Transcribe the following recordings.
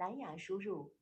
蓝牙输入。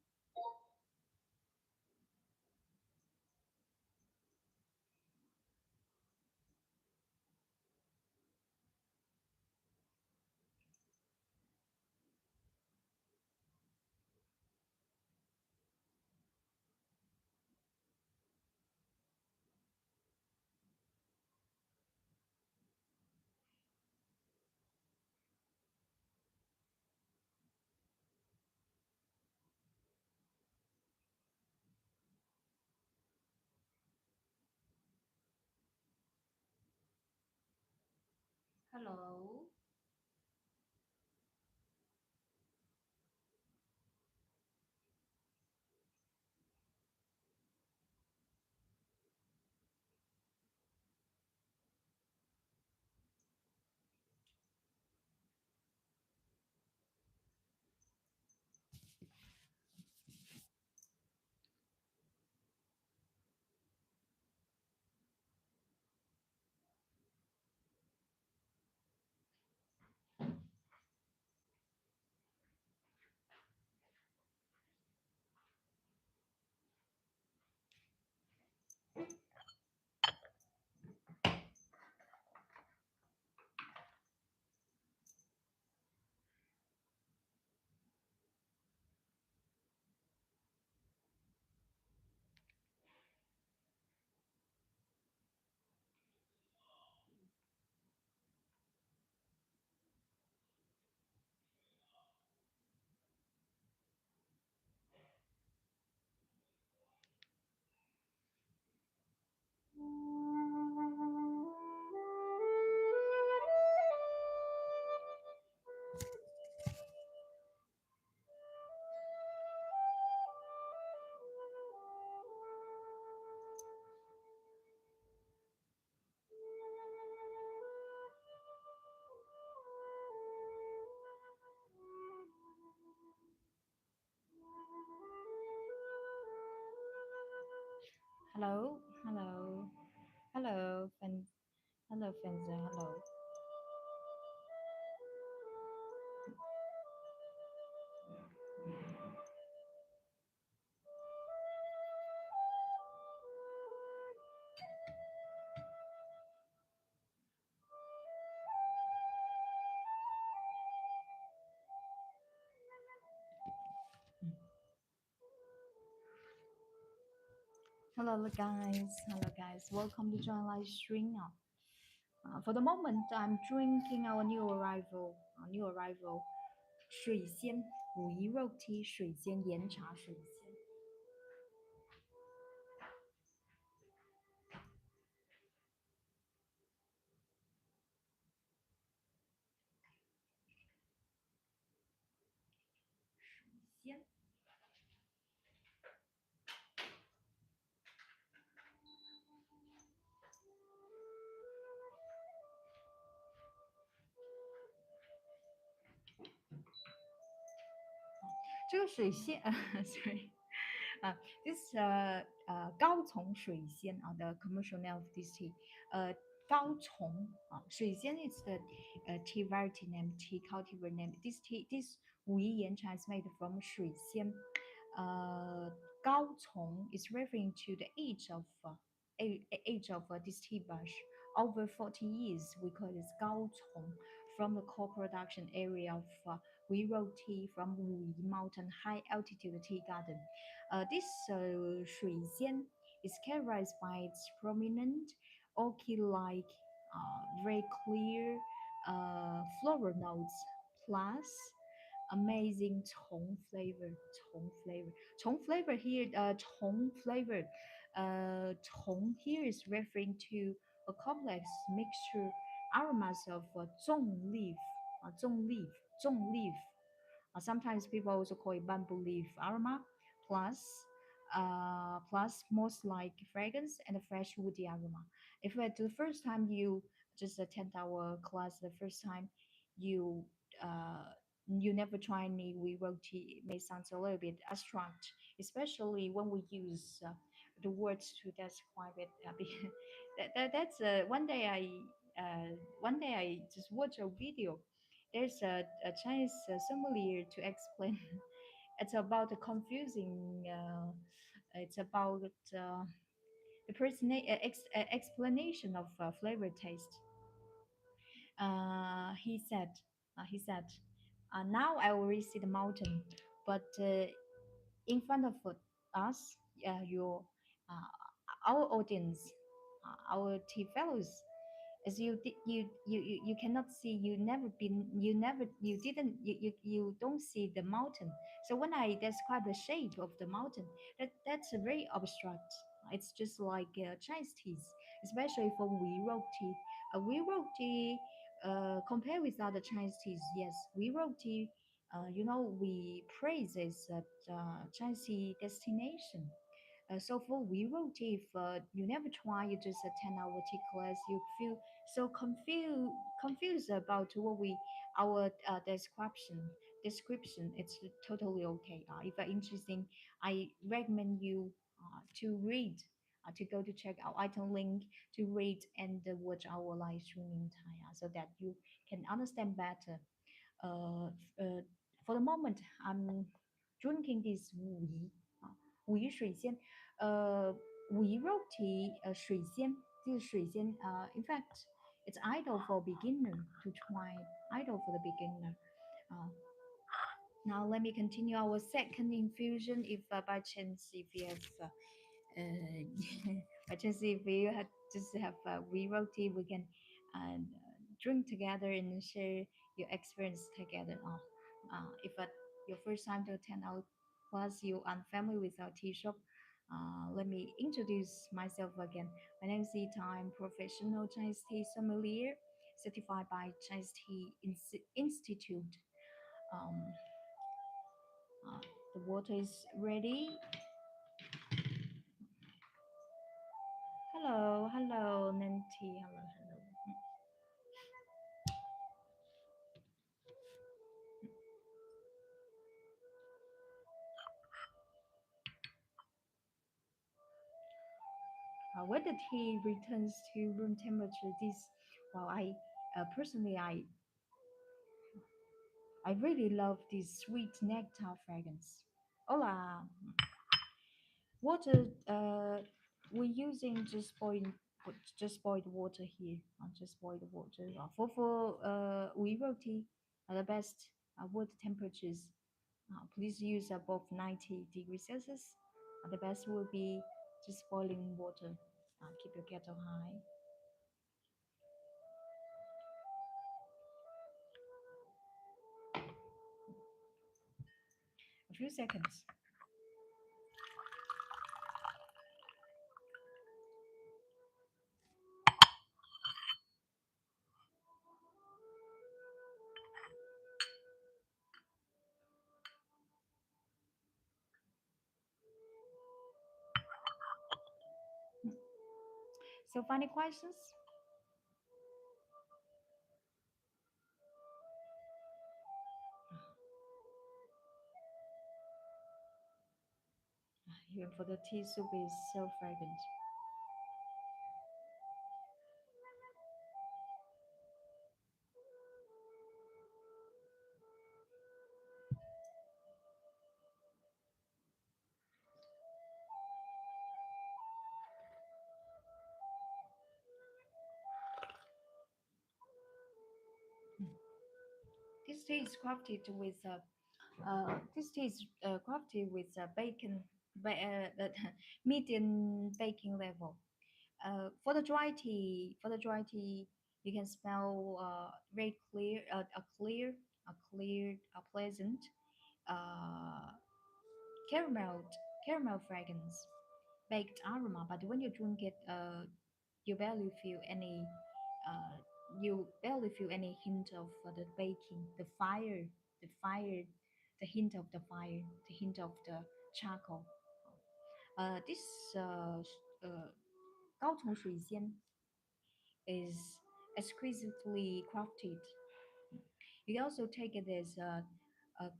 Hello, hello, hello, hello, hello, Fenza, hello. Hello, guys. Hello, guys. Welcome to join live stream. For the moment, I'm drinking our new arrival, 水仙五一肉 tea, 水仙岩茶水仙. Sorry. Uh, this 高丛水仙 the commercial name of this tea. 高丛水仙 is the tea variety name, tea cultivar name. This 武夷岩茶 is made from 水仙. 高丛 is referring to the age of this tea bush. Over 40 years, we call it 高丛 from the co-production area of Wiro tea from Wuyi Mountain High Altitude Tea Garden. This Shuixian is characterized by its prominent orchid-like, very clear floral notes, plus amazing Chong flavor. Chong flavor. Chong flavor here. Chong flavor. Chong here is referring to a complex mixture aromas of zong leaf, zong leaf, zong leaf. Sometimes people also call it bamboo leaf aroma, plus plus most like fragrance and a fresh woody aroma. If the first time you just attend our class, the first time you uh, you never try any we wrote tea, it may sound a little bit abstract, especially when we use the words to describe it. That's one day I just watched a video. There's a Chinese sommelier to explain It's about the confusing. It's about the explanation of flavor taste. He said, now I already see the mountain, but in front of us, your our audience, our tea fellows, as you cannot see, you didn't you don't see the mountain. So when I describe the shape of the mountain, that's a very abstract. It's just like Chinese teas, especially for wheat tea. Wheat tea, compared with other Chinese teas, yes, wheat tea, we praise is a Chinese tea destination. So for Wero, if you never try, you just attend our tea class, you feel so confused about what we our description. It's totally okay. If interesting, I recommend you to read. To go to check our item link to read and watch our live streaming time, so that you can understand better. uh, uh, for the moment, I'm drinking this 武夷水仙. 武夷 水仙, this 水仙, in fact, it's ideal for beginner to try, ideal for the beginner. Uh, Now let me continue our second infusion. If by chance, if you have by chance, if you had just have we wrote tea, we can drink together and share your experience together. If your first time to attend our class, you unfamiliar with our tea shop, let me introduce myself again. My name is Ita. I'm professional Chinese tea sommelier, certified by Chinese Tea Institute. Um, the water is ready. Hello, hello, Nancy. Hello, hello. When the tea returns to room temperature, personally, I really love this sweet nectar fragrance. Hola, water. We're using just boiled water here. Just boiled water. For we tea, the best water temperatures. Please use above 90 degrees Celsius. The best will be just boiling water. Keep your kettle high. A few seconds. So, funny questions? Even for the tea soup is so fragrant. This tea is crafted with bacon, medium baking level. For the dry tea, you can smell very clear, a pleasant uh, caramel, caramel fragrance, baked aroma. But when you drink it, you barely feel any, uh, you barely feel any hint of the baking, the fire, the hint of the fire, the hint of the charcoal. This uh, 高筒水仙 is exquisitely crafted. You can also take it as a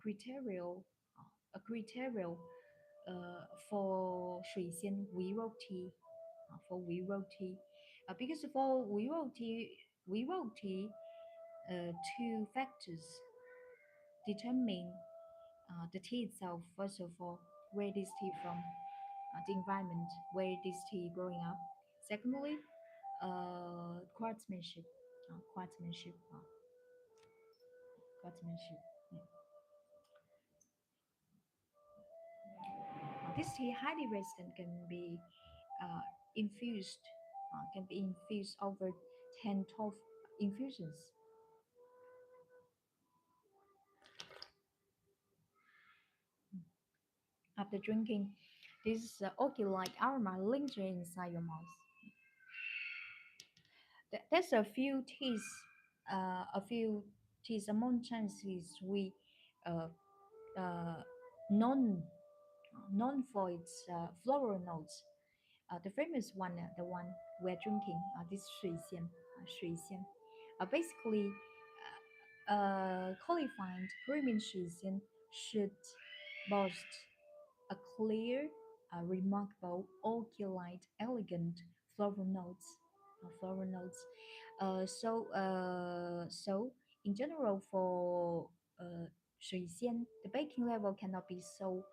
criteria for 水仙 Wiro tea, for Wiro tea. Because for Wiro tea, two factors determine the tea itself, first of all, where this tea from, the environment where this tea growing up. Secondly, craftsmanship, craftsmanship, craftsmanship. Mm. This tea highly resistant uh, infused, can be infused over 10, 12 infusions. After drinking, this orchid-like aroma lingering inside your mouth. There's a few teas among Chinese we uh, uh, known known for its floral notes. The famous one, the one we're drinking, this 水仙, basically qualified premium 水仙 should boast a clear, remarkable, orchid-like, elegant floral notes. Floral notes. So in general, for uh, 水仙, the baking level cannot be so.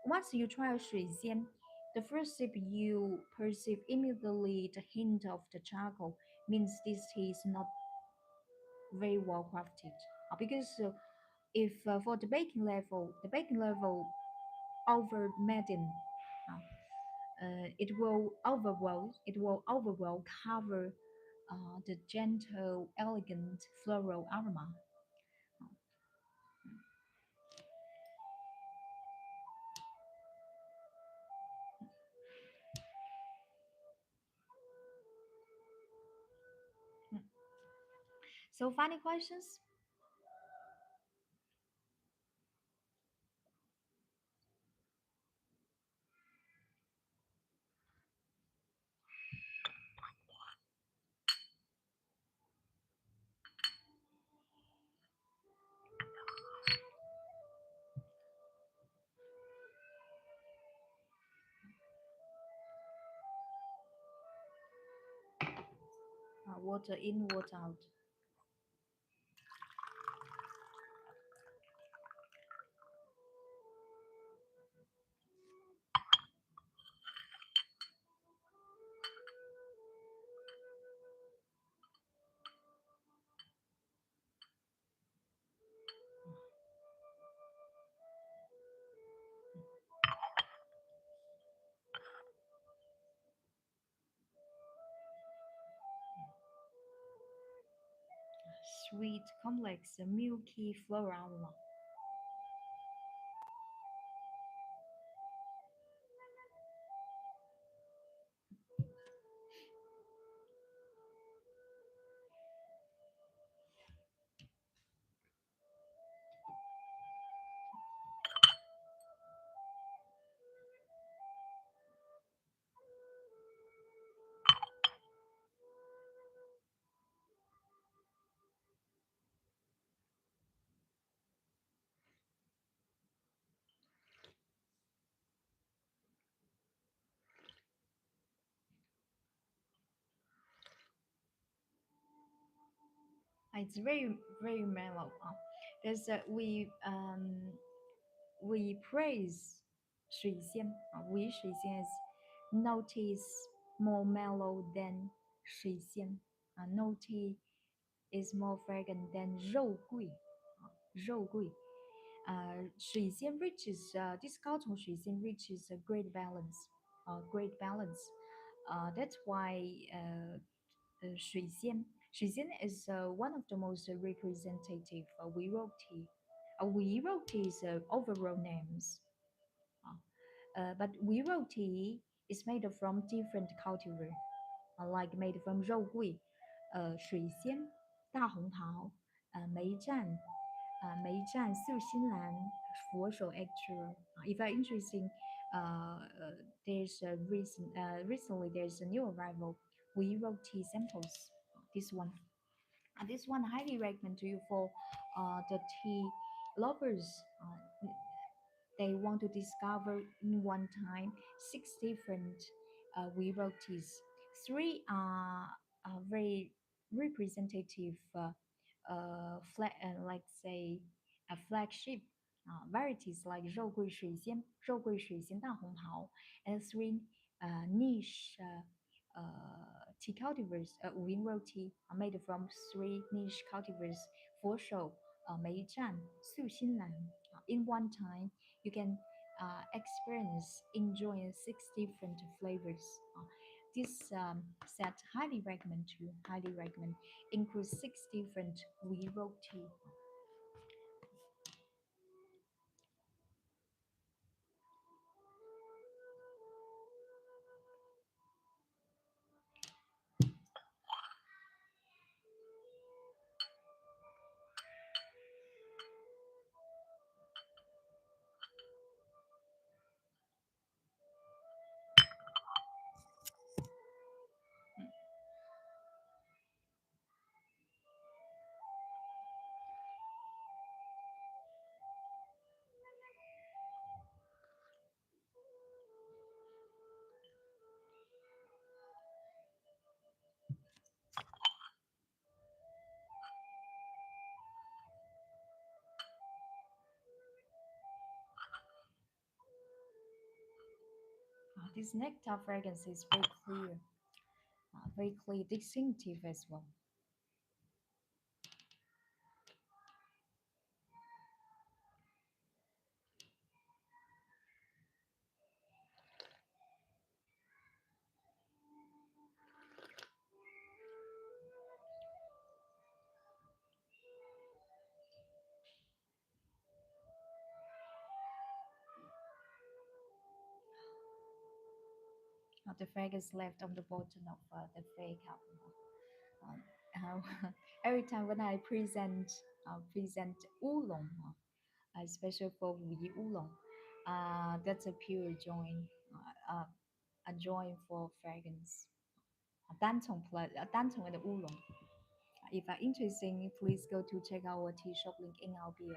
Once you try 水仙, the first sip you perceive immediately the hint of the charcoal means this tea is not very well crafted. Because if for the baking level over medium, it will overall cover the gentle, elegant floral aroma. Mm. So, funny questions? Water in, water out. Sweet, complex, milky floral aroma. It's very, very mellow. There's we praise 水仙, we 水仙 is notice more mellow than 水仙. Noti is more fragrant than 肉桂. 肉桂. 水仙 reaches this 高丛水仙 reaches a great balance. Great balance. That's why 水仙 is one of the most representative tea. Tea is overall names. But tea is made from different cultivar, like made from 肉桂, 水仙, 大红袍, 梅占, 素心兰, 佛手 If you're interested, there's a recently there's a new arrival. We wrote tea samples. This one, this one I highly recommend to you for the tea lovers. They want to discover in one time six different varieties. Three are very representative, like say a flagship. varieties like 肉桂水仙大红袍 and three niche tea cultivars, Winro tea, are made from three niche cultivars, 佛手, 梅占, 素心兰. In one time, you can experience enjoying six different flavors. This set highly recommend, includes six different Winro tea. This nectar fragrance is very clear, distinctive as well. The fragrance left on the bottom of the fake cup. Every time when I present oolong, especially for we oolong, that's a pure joy, a joy for fragrance. 单丛 and oolong. If are interesting, please go to check our tea shop link in our bio.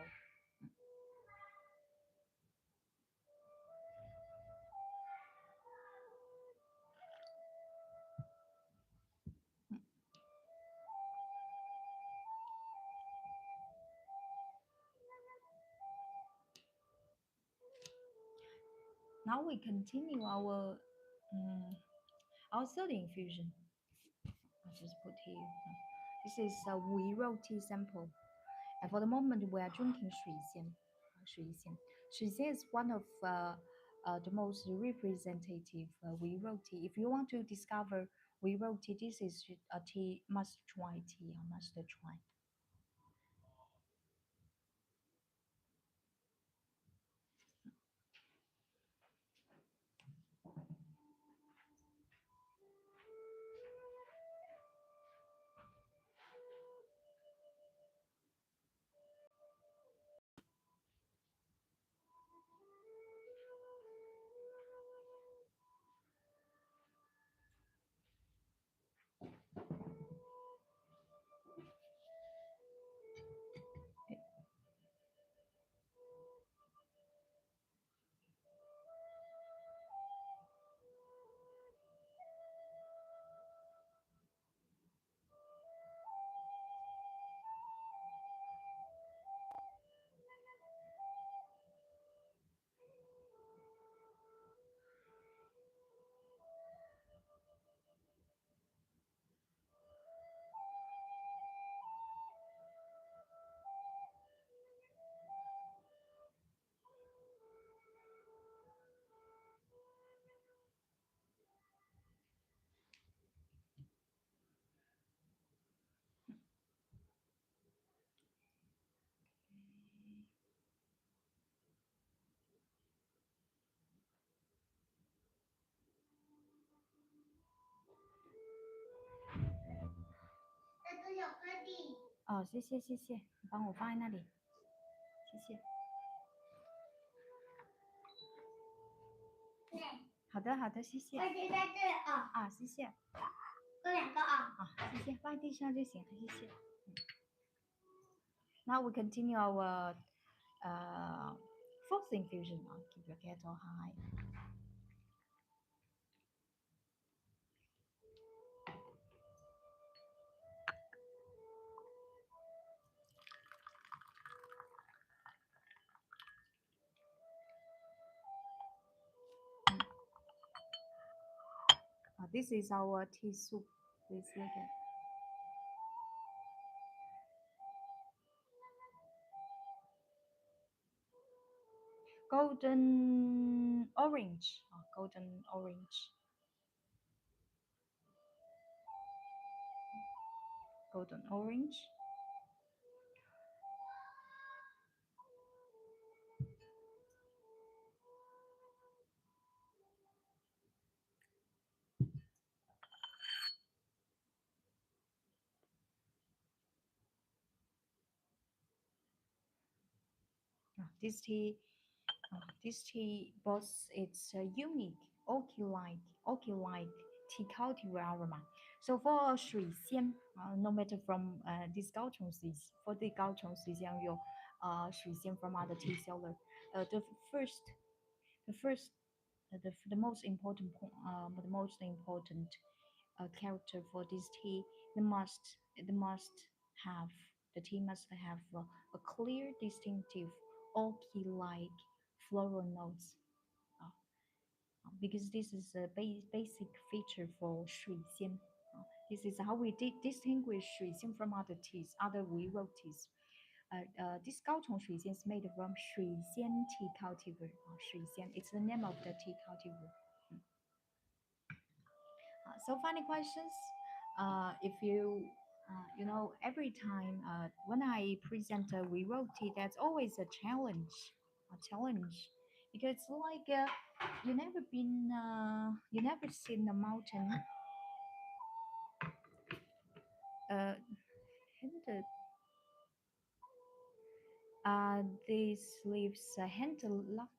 Now we continue our third infusion. I'll just put here. This is a Wiro tea sample. And for the moment, we are drinking 水仙. 水仙 is one of the most representative Wiro tea. If you want to discover Wiro tea, this is a tea must try tea. Must try.哦，谢谢，你帮我放在那里，谢谢。好的，谢谢。谢谢。放地上就行了，谢谢。Now we continue our fourth infusion. Keep your kettle high. This is our tea soup. Please look at golden orange. Golden orange. Golden orange. This tea, this tea boasts its unique oak-like tea cultivar aroma. So for Shui Xian, no matter from this Gaochong seeds, for the Gaochong seeds, your Shui Xian from other tea seller, the first, the first, the most important, the most important character for this tea, the must have the tea must have a clear, distinctive, oaky-like floral notes. Uh, because this is a basic feature for Shui Xian. This is how we distinguish Shui Xian from other teas, other Weirou teas. This Gaochong Shui Xian is made from Shui Xian tea cultivar. Shui Xian, it's the name of the tea cultivar. So funny questions. If you, every time when I present a Weirou tea, that's always a challenge, because it's like you never seen a mountain. Uh, these leaves hand-locked.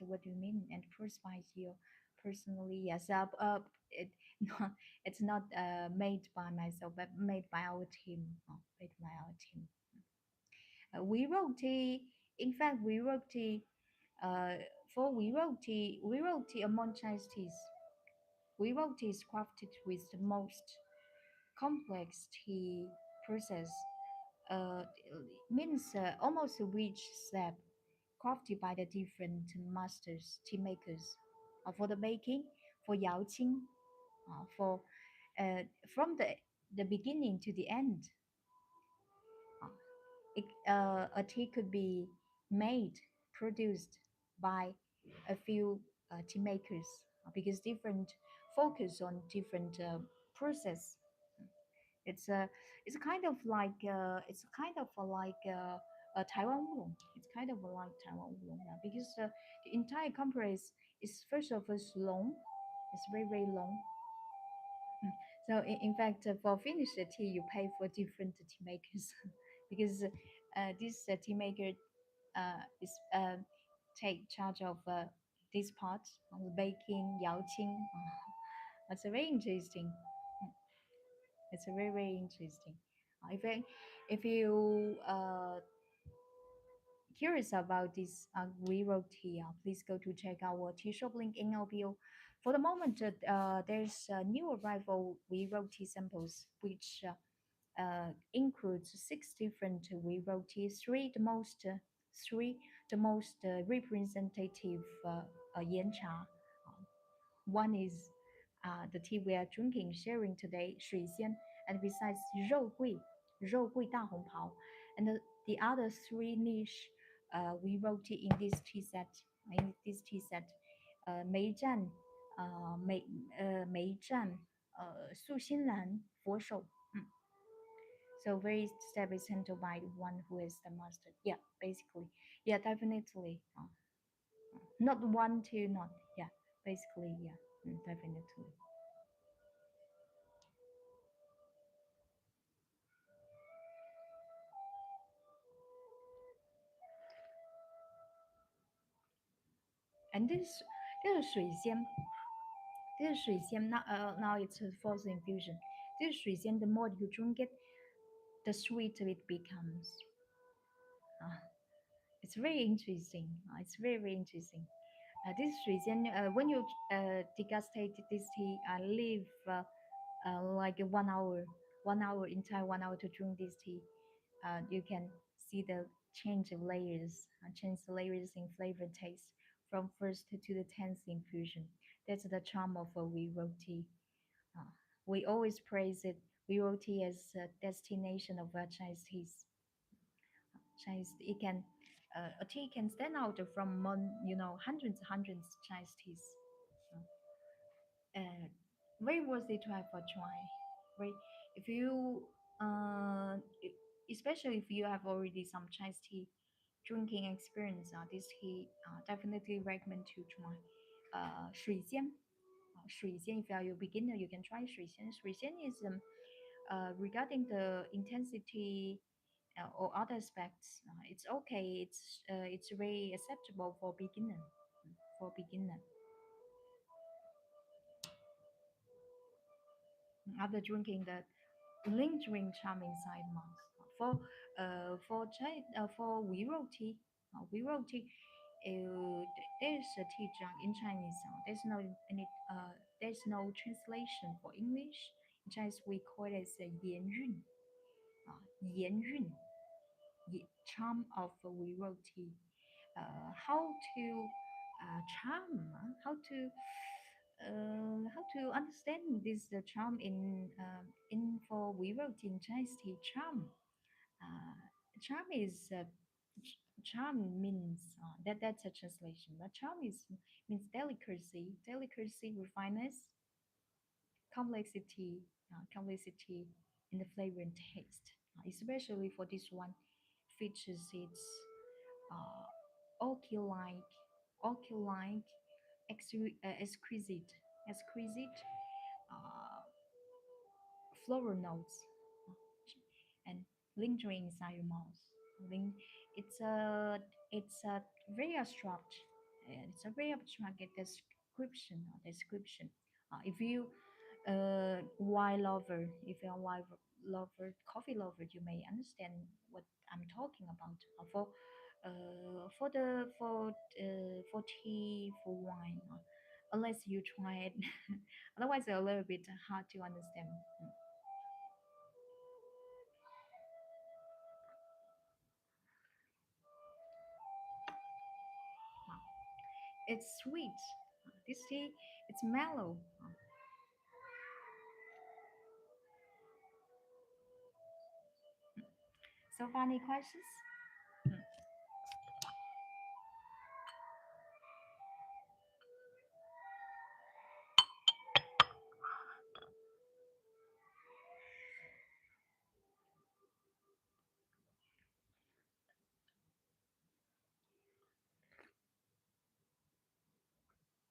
What do you mean? And first by you personally, yes. It no, it's not made by myself, but made by our team. Made by our team. We wrote tea. In fact, we wrote tea. Uh, we wrote tea among Chinese teas. We wrote tea is crafted with the most complex tea process uh, means almost each step crafted by the different masters, tea makers. For the making, for yaoqing, for uh, from the beginning to the end, uh, a tea could be made, produced by a few tea makers because different focus on different process. It's a it's kind of like it's kind of like a Taiwan Oolong. It's kind of like Taiwan Oolong, yeah, because the entire compress is first of all long. It's very long. Mm. So in fact, for finished tea, you pay for different tea makers because this tea maker is take charge of this part of the baking, yaoqing. That's very interesting. It's very interesting. If you curious about this Guiro tea, please go to check our tea shop link in our bio. For the moment, there's new arrival Guiro tea samples, which includes six different Guiro teas, three the most representative Yan Cha. One is the tea we are drinking, sharing today, 水仙, and besides 肉桂大红袍, and the other three niche we wrote it in this tea set, 梅占, 梅占, 素心兰, 佛手. So very step is handled by the one who is the master. Yeah, basically. Yeah, definitely. Not one, two, not. Yeah, basically, yeah, definitely. And this is 水仙, this is 水仙. Now it's a false infusion. This is 水仙. The more you drink it, the sweeter it becomes. Uh, it's very interesting. It's very interesting. This is 水仙. When you degustate this tea, leave like 1 hour, 1 hour, entire 1 hour to drink this tea. You can see the change the layers in flavor taste from first to the 10th infusion. That's the charm of a we roti. Uh, we always praise it. We roti as a destination of Chinese teas. Chinese, it can, a tea can stand out from among, hundreds Chinese teas. Uh, Very worthy to have a try. Right? If you, especially if you have already some Chinese tea drinking experience, this tea definitely recommend to try. 水仙, 水仙. If you are a beginner, you can try 水仙. 水仙 is regarding the intensity or other aspects. It's okay. It's very acceptable for beginner. For beginner, after drinking the lingering charm inside mouth. For we roti, there's a tea jug in Chinese. There's no translation for English. In Chinese, we call it as 言韵, charm of we roti. How to charm? How to understand this charm in for we wrote in Chinese tea charm. Uh, Charm is charm means that's a translation, but charm is means delicacy, refinement, complexity in the flavor and taste. Especially for this one, features its oki-like, oki-like, exquisite uh, floral notes and lingering inside your mouth. Ling- It's a it's a very abstract. It's a very abstract description. If you wine lover, if you're a wine lover, coffee lover, you may understand what I'm talking about. For tea, for wine, unless you try it, otherwise it's a little bit hard to understand. It's sweet. This tea, it's mellow. So, funny questions?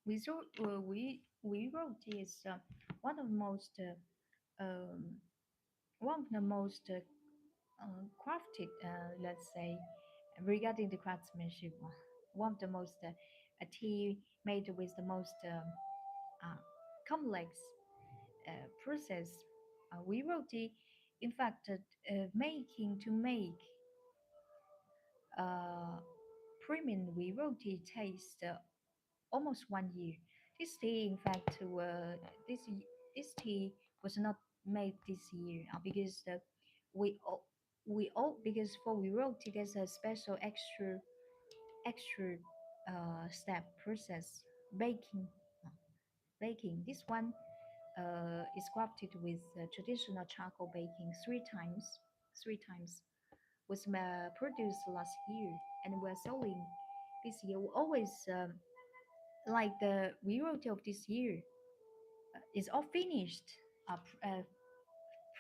We wrote is one of the most one of the most crafted, let's say, regarding the craftsmanship. One of the most a tea made with the most complex process. We wrote it, in fact, making to make uh, premium we wrote it takes almost 1 year. This tea, in fact, this tea was not made this year because we all because for we wrote it there's a special extra step process baking. uh, Baking this one is crafted with traditional charcoal baking three times was produced last year and we're selling this year. We always like the reality of this year is all finished,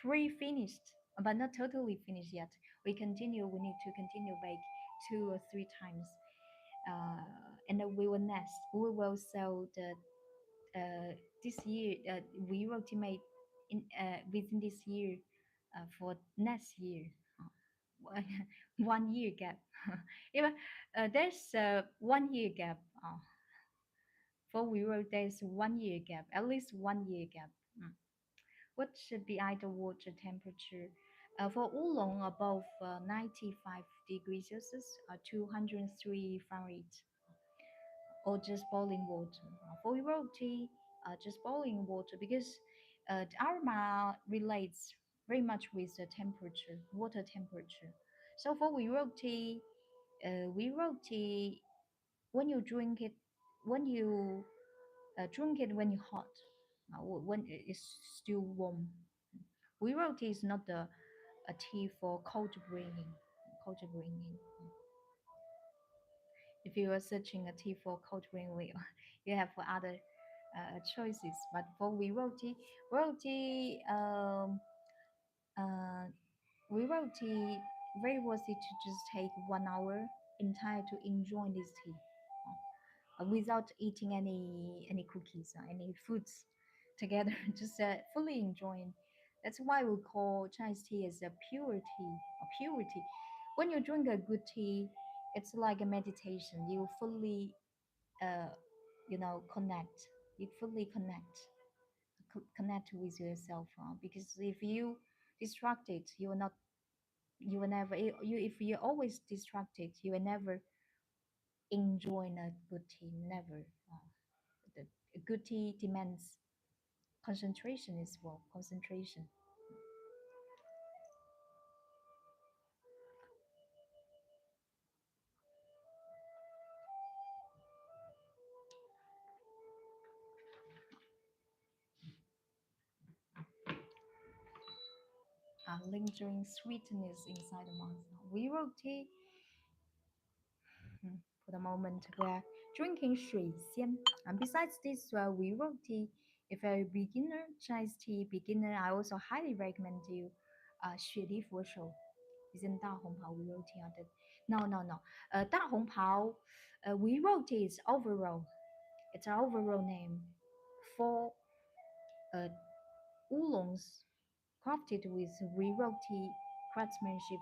pre-finished, but not totally finished yet. We need to continue bake 2 or 3 times, and then we will sell the this year. We will ultimate in within this year for next year. Uh, 1 year gap. Even there's 1 year gap. For Europe, there's 1 year gap, at least 1 year gap. Mm. What should be ideal water temperature? For Oolong, above 95 degrees Celsius, 203 Fahrenheit, or just boiling water. For Europe tea, just boiling water because the aroma relates very much with the temperature, water temperature. So for Europe tea, when you drink it, when you Drink it when you're hot, when it's still warm. Wiro tea is not a tea for cold bringing. Cold bringing. If you are searching a tea for cold bringing, you have other choices. But for Wiro tea, uh, Wiro tea, very worthy to just take 1 hour entire to enjoy this tea without eating any cookies or any foods together, just fully enjoying. That's why we call Chinese tea as a pure tea, a purity. When you drink a good tea, it's like a meditation. You fully, uh, connect. You fully connect with yourself. Because if you distracted, you will not. You will never. If you're always distracted, you will never enjoy a good tea. Never. The a good tea demands concentration as well. Concentration. Lingering sweetness inside the mouth. We wrote tea for the moment we're drinking 水仙. And besides this, we wrote tea. If you're a beginner, Chinese tea beginner, I also highly recommend you 雪梨佛手 isn't 大红袍 we wrote tea on that. No, no, no. 大红袍 we wrote tea is overall. It's an overall name for uh, oolongs crafted with royalty craftsmanship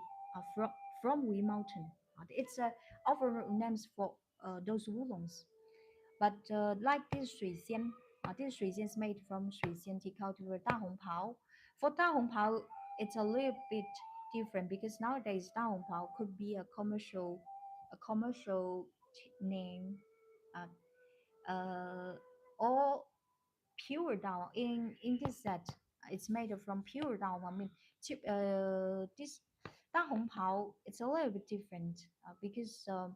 from Wee Mountain. It's overall names for those oolongs. But like this 水仙, this 水仙 is made from 水仙 tea cultivar 大红袍. For 大红袍, it's a little bit different because nowadays 大红袍 could be a commercial name, uh, or pure down in this set. It's made from pure down. I mean, this 大红袍 it's a little bit different because uh,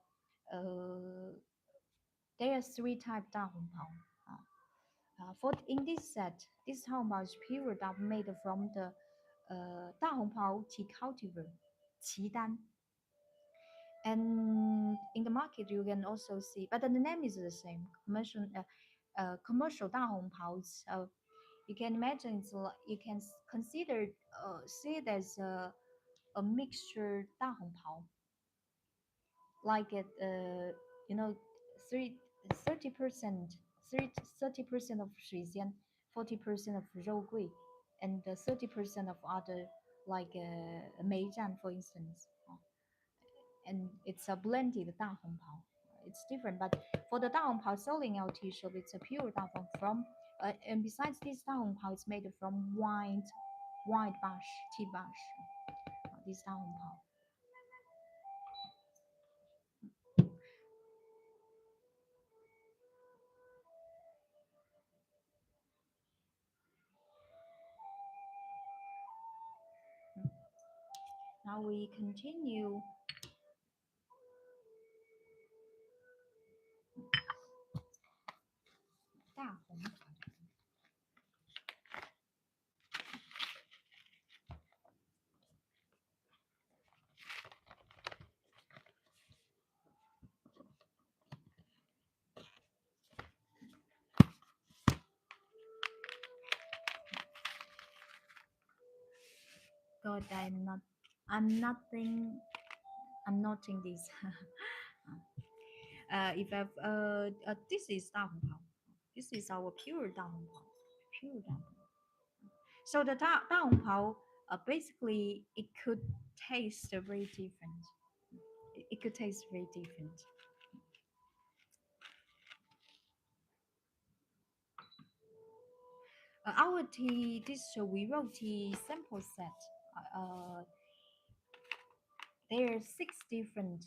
there are three type 大红袍. For in this set, this 大红袍 is pure down made from the 大红袍 tea cultivar, 奇丹. And in the market you can also see, but the name is the same. Commercial 大红袍. You can imagine you can consider see it as a mixture 大红袍, like it you know three 30% 30% of 水仙, 40% of 肉桂, and 30% of other like 梅占 for instance. And it's a blended 大红袍. It's different, but for the 大红袍 selling our tea shop, it's a pure 大红袍 from. And besides this 大红袍, it's made from white bush, tea bush. This 大红袍. Now we continue. 大红袍. God, I'm nothing. I'm noting this. If I've this is 大红袍. This is our pure 大红袍. Pure 大红袍. So the 大红袍, basically it could taste very different. It could taste very different. Our tea, this we wrote tea sample set. There are six different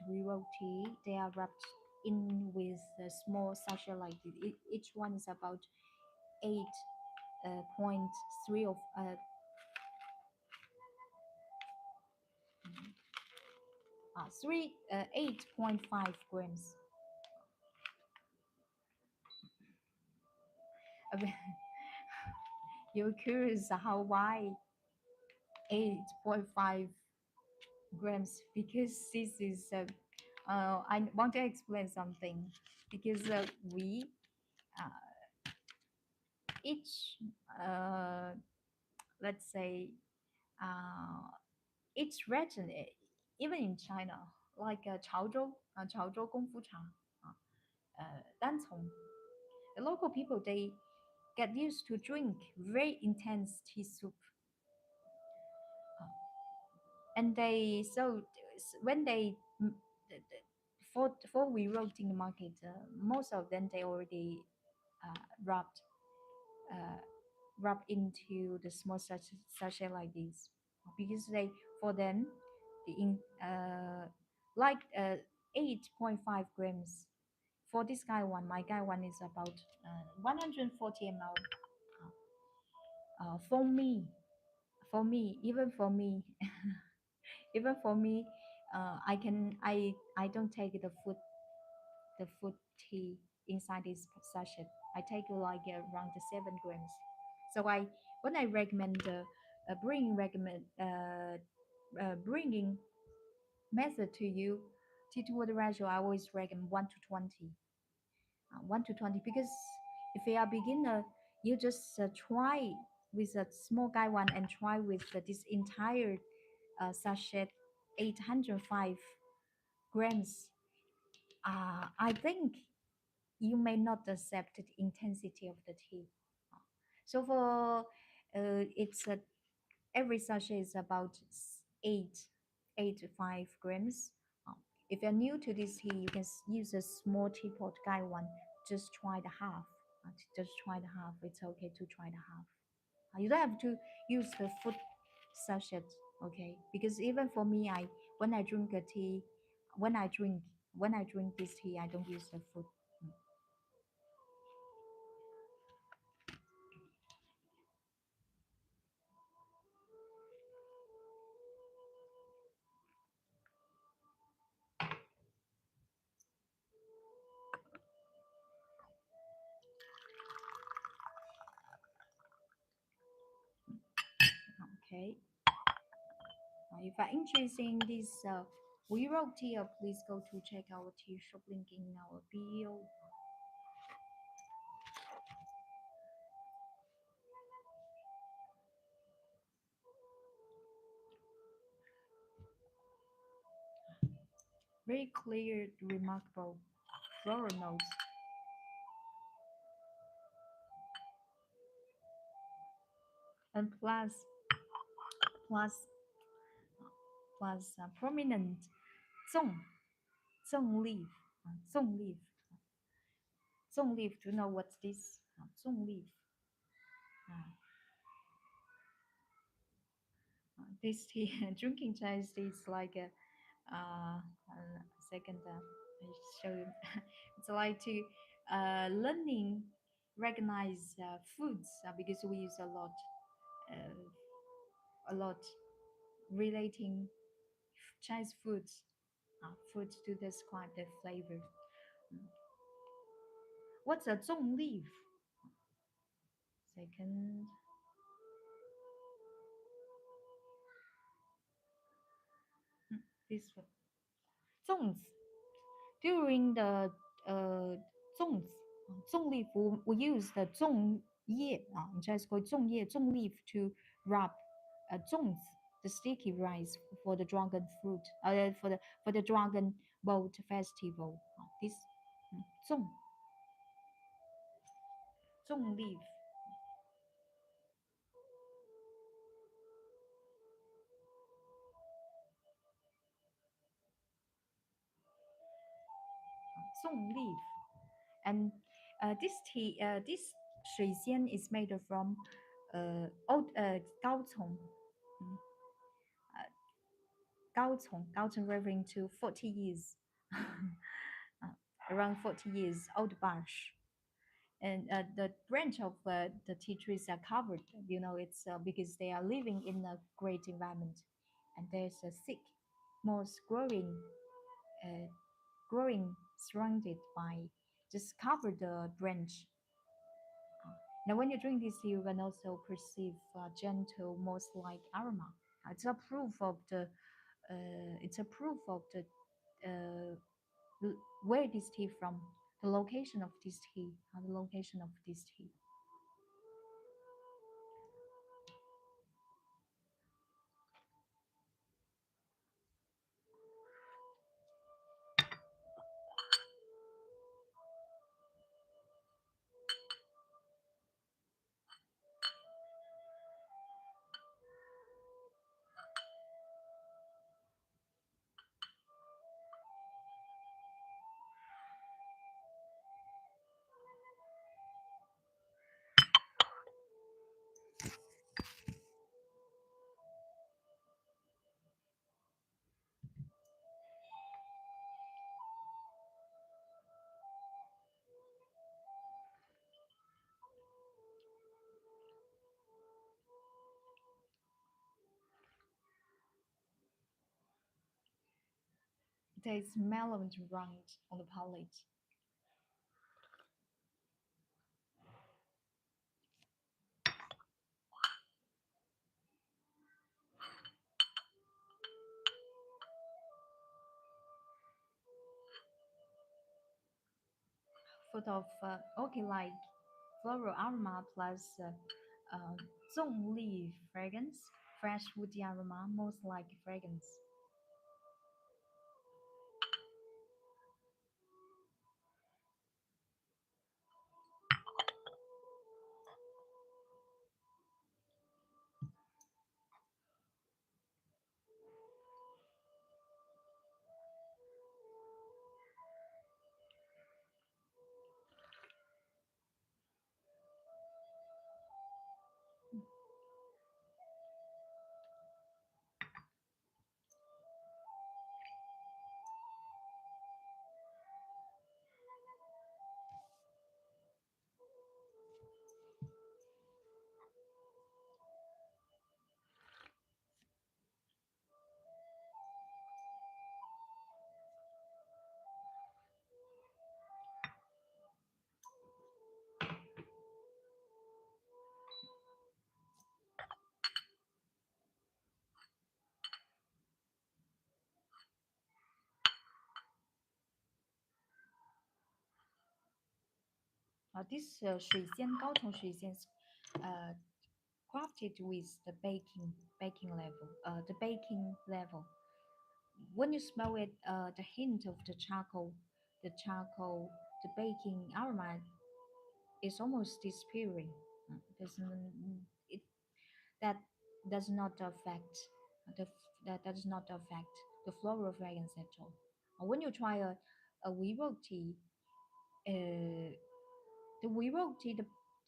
we wrote tea. They are wrapped in with a small sachet like this. Each one is about 8.3 of 8.5 grams. mean, you're curious how why 8.5 grams, because this is I want to explain something, because we uh, each let's say uh, each region, even in China, like Chaozhou 功夫茶, Dancong, the local people, they get used to drink very intense tea soup, uh, and they so when they for we wrote in the market, most of them they already rubbed uh, rub into the small sachet like this, because they, for them, the in like 8.5 grams for this guy one. My guy one is about 140 ml. For me, even for me, even for me, I don't take the food tea inside this sachet. I take like around 7 grams. So I when I recommend the bringing method to you, tea to water ratio, I always recommend 1 to 20, 1 to 20, because if you are beginner, you just try with a small guy one and try with this entire sachet 805 grams. I think you may not accept the intensity of the tea. So for it's every sachet is about 8 to 5 grams. Uh, if you're new to this tea, you can use a small teapot guy one. Just try the half. Just try the half. It's okay to try the half. You don't have to use the full sachet, okay? Because even for me, I when I drink a tea, when I drink when I drink this tea, I don't use the food. Okay. If you're interested in this we wrote tea, please go to check our tea shop link in our bio. Very clear, remarkable floral notes. And plus prominent zong leaf. Zong leaf. Zong leaf. Do you know what's this? Zong leaf. Uh, this tea, drinking Chinese tea is like a second. I show you. It's like to learning, recognize foods, because we use a lot relating Chinese foods to describe the flavor. Mm. What's a zong leaf? Second, this one. Zongs. During the zongs, zong leaf, we use the zong ye, in Chinese called zong ye, zong leaf to rub zongs, the sticky rice for the dragon fruit, for the dragon boat festival. This zong zong leaf, zong leaf, and this shui xian is made from old gaocong. Mm, gaocong referring to 40 years, around 40 years old bush. And the branch of the tea trees are covered. It's because they are living in a great environment, and there's a thick moss uh, growing surrounded by just cover the branch. Now, when you drink this tea, you can also perceive gentle, moss-like aroma. It's a proof of the it's a proof of the where this tea from, the location of this tea, the location of this tea. It tastes mellow and round on the palate. Full of orchid-like floral aroma plus zong leaf fragrance, fresh woody aroma, most like fragrance. This 水仙高筒水仙 is crafted with the baking level. When you smell it, the hint of the charcoal, the baking aroma is almost disappearing. It that does not affect that does not affect the floral fragrance at all. When you try a Weevil tea, uh, the Weevil tea,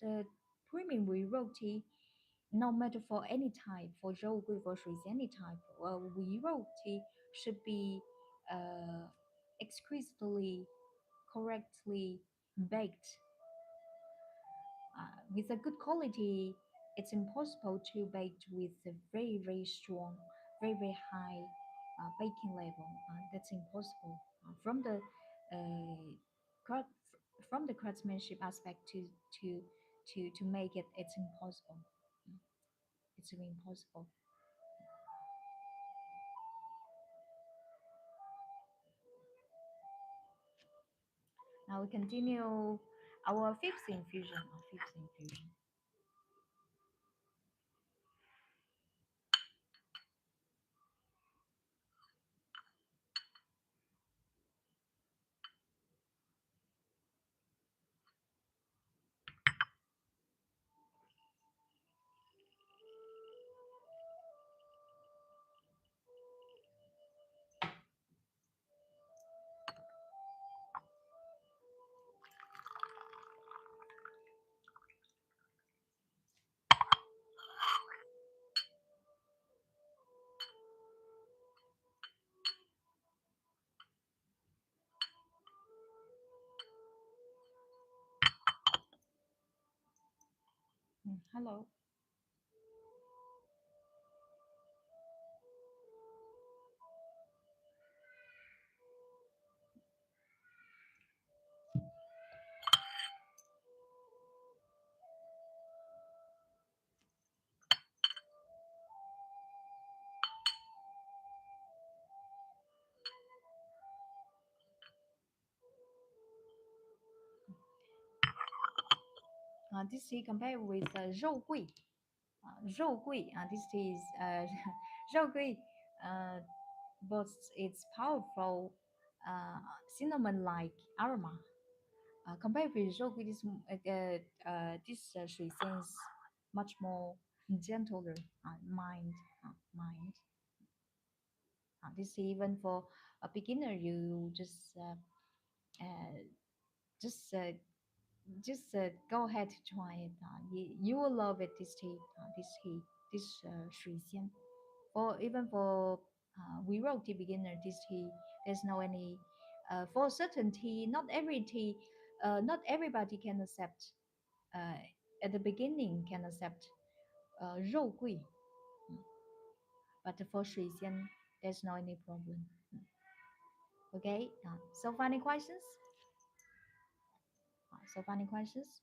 the premium Weevil tea, no matter for any type, for Zhou Gui, for Shui any type, Weevil tea should be uh, exquisitely, correctly baked with a good quality. It's impossible to bake with a very very strong, very very high baking level. That's impossible craft, from the craftsmanship aspect to make it. It's impossible. Mm, it's really impossible. Now we continue our fifth infusion. Our fifth infusion. Hello. This tea compared with 肉桂. 肉桂, this tea is 肉桂, uh, boasts its powerful cinnamon-like aroma. Compared with 肉桂, this 水仙 is much more gentler, mind. This even for a beginner, you uh, just uh, go ahead to try it. You will love it. This 水仙. For even for we wrote tea beginner, this tea there's no any for certain tea. Not everybody can accept. Uh, at the beginning, can accept 肉桂, but for 水仙, there's no any problem. Okay. So funny questions. So funny questions.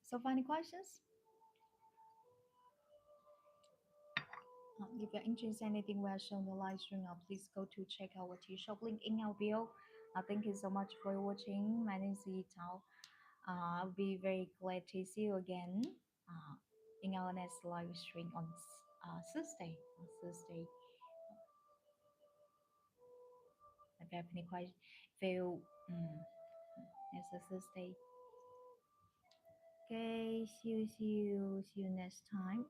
So funny questions. If you're interested in anything we have shown the live stream now, please go to check our tea shop link in our bio. Thank you so much for watching. My name is Yi Tao. I'll be very glad to see you again in our next live stream on Thursday. On Thursday, if you have any question, feel it's a Thursday. Okay, see you next time.